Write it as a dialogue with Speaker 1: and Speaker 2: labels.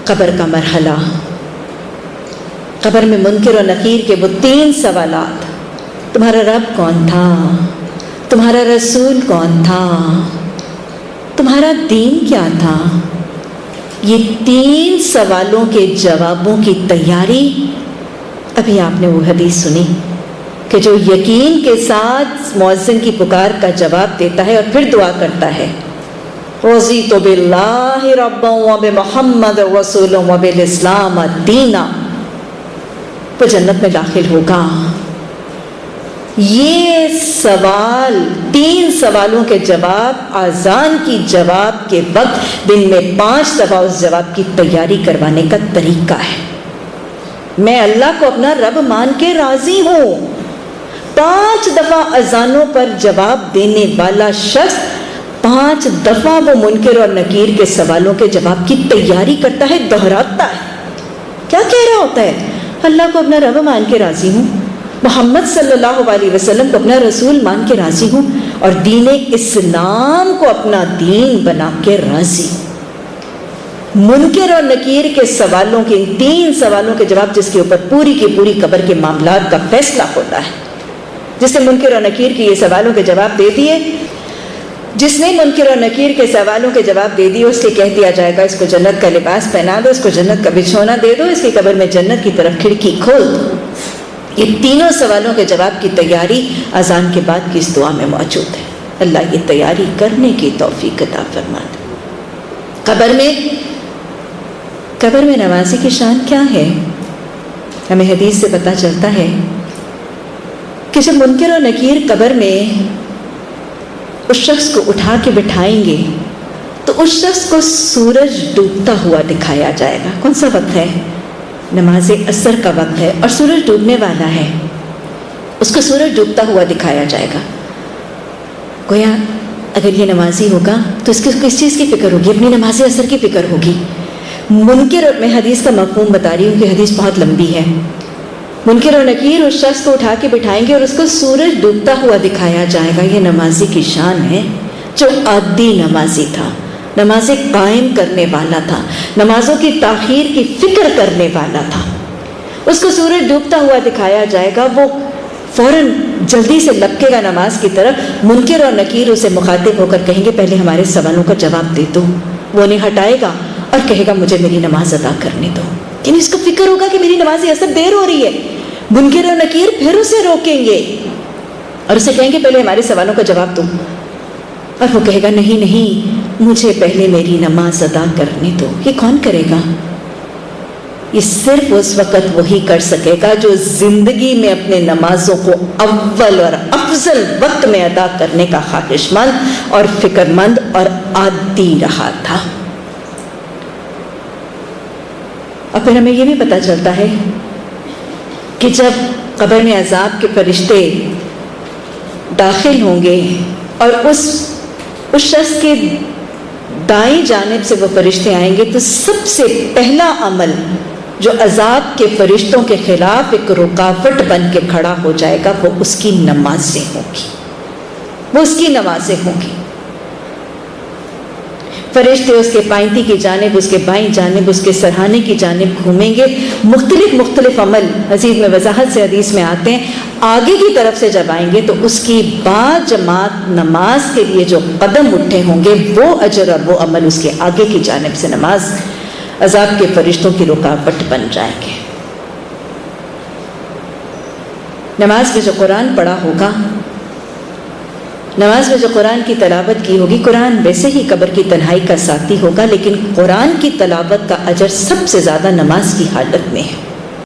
Speaker 1: قبر کا مرحلہ، قبر میں منکر و نکیر کے وہ 3 سوالات، تمہارا رب کون تھا، تمہارا رسول کون تھا، تمہارا دین کیا تھا، یہ 3 سوالوں کے جوابوں کی تیاری۔ ابھی آپ نے وہ حدیث سنی کہ جو یقین کے ساتھ مؤذن کی پکار کا جواب دیتا ہے اور پھر دعا کرتا ہے، رضیت باللہ ربا وبمحمد رسولا وبالاسلام دینا، وہ جنت میں داخل ہوگا۔ یہ سوال، 3 سوالوں کے جواب اذان کی جواب کے وقت دن میں 5 دفعہ اس جواب کی تیاری کروانے کا طریقہ ہے۔ میں اللہ کو اپنا رب مان کے راضی ہوں، 5 دفعہ اذانوں پر جواب دینے والا شخص 5 دفعہ وہ منکر اور نکیر کے سوالوں کے جواب کی تیاری کرتا ہے، دہراتا ہے۔ کیا کہہ رہا ہوتا ہے؟ اللہ کو اپنا رب مان کے راضی ہوں، محمد صلی اللہ علیہ وسلم کو اپنا رسول مان کے راضی ہوں، اور دین اسلام کو اپنا دین بنا کے راضی۔ منکر اور نکیر کے سوالوں کے، 3 سوالوں کے جواب جس کے اوپر پوری کی پوری قبر کے معاملات کا فیصلہ ہوتا ہے۔ جس نے منکر اور نکیر کے یہ سوالوں کے جواب دے دیے، جس نے منکر اور نکیر کے سوالوں کے جواب دے دیے، اس کے کہہ دیا جائے گا اس کو جنت کا لباس پہنا دو، اس کو جنت کا بچھونا دے دو، اس کی قبر میں جنت کی طرف کھڑکی کھول دو۔ یہ 3 سوالوں کے جواب کی تیاری اذان کے بعد کی اس دعا میں موجود ہے۔ اللہ یہ تیاری کرنے کی توفیق عطا فرما دے۔ قبر میں نمازی کی شان کیا ہے؟ ہمیں حدیث سے پتہ چلتا ہے کہ جب منکر اور نکیر قبر میں اس شخص کو اٹھا کے بٹھائیں گے تو اس شخص کو سورج ڈوبتا ہوا دکھایا جائے گا۔ کون سا وقت ہے؟ نماز عصر کا وقت ہے اور سورج ڈوبنے والا ہے، اس کو سورج ڈوبتا ہوا دکھایا جائے گا۔ گویا اگر یہ نمازی ہوگا تو اس کی کس چیز کی فکر ہوگی؟ اپنی نماز عصر کی فکر ہوگی۔ منکر، اور میں حدیث کا مفہوم بتا رہی ہوں کہ حدیث بہت لمبی ہے، منکر اور نکیر اس شخص کو اٹھا کے بٹھائیں گے اور اس کو سورج ڈوبتا ہوا دکھایا جائے گا۔ یہ نمازی کی شان ہے جو عادی نمازی تھا، نمازیں قائم کرنے والا تھا، نمازوں کی تاخیر کی فکر کرنے والا تھا۔ اس کو سورج ڈوبتا ہوا دکھایا جائے گا، وہ فوراً جلدی سے لپکے گا نماز کی طرف۔ منکر اور نکیر اسے مخاطب ہو کر کہیں گے پہلے ہمارے سوالوں کا جواب دے دو۔ وہ انہیں ہٹائے گا اور کہے گا مجھے میری نماز ادا کرنے دو۔ یعنی اس کو فکر ہوگا کہ میری نماز عصر دیر ہو رہی ہے۔ منکر اور نکیر پھر اسے روکیں گے اور اسے کہیں گے پہلے ہمارے سوالوں کا جواب دو، اور وہ کہے گا نہیں نہیں، مجھے پہلے میری نماز ادا کرنے دو۔ یہ کون کرے گا؟ یہ صرف اس وقت وہی کر سکے گا جو زندگی میں اپنے نمازوں کو اول اور افضل وقت میں ادا کرنے کا خواہش مند اور فکر مند اور عادی رہا تھا۔ اور پھر ہمیں یہ بھی پتہ چلتا ہے کہ جب قبر میں عذاب کے فرشتے داخل ہوں گے اور اس شخص کے دائیں جانب سے وہ فرشتے آئیں گے تو سب سے پہلا عمل جو عذاب کے فرشتوں کے خلاف ایک رکاوٹ بن کے کھڑا ہو جائے گا وہ اس کی نمازیں ہوں گی، وہ اس کی نمازیں ہوں گی۔ فرشتے اس کے پائنتی کی جانب، اس کے بائیں جانب، اس کے سرہانے کی جانب گھومیں گے۔ مختلف عمل مزید میں وضاحت سے حدیث میں آتے ہیں۔ آگے کی طرف سے جب آئیں گے تو اس کی بعد جماعت نماز کے لیے جو قدم اٹھے ہوں گے وہ اجر اور وہ عمل اس کے آگے کی جانب سے نماز عذاب کے فرشتوں کی رکاوٹ بن جائیں گے۔ نماز میں جو قرآن پڑھا ہوگا، نماز میں جو قرآن کی تلاوت کی ہوگی، قرآن ویسے ہی قبر کی تنہائی کا ساتھی ہوگا، لیکن قرآن کی تلاوت کا اجر سب سے زیادہ نماز کی حالت میں ہے۔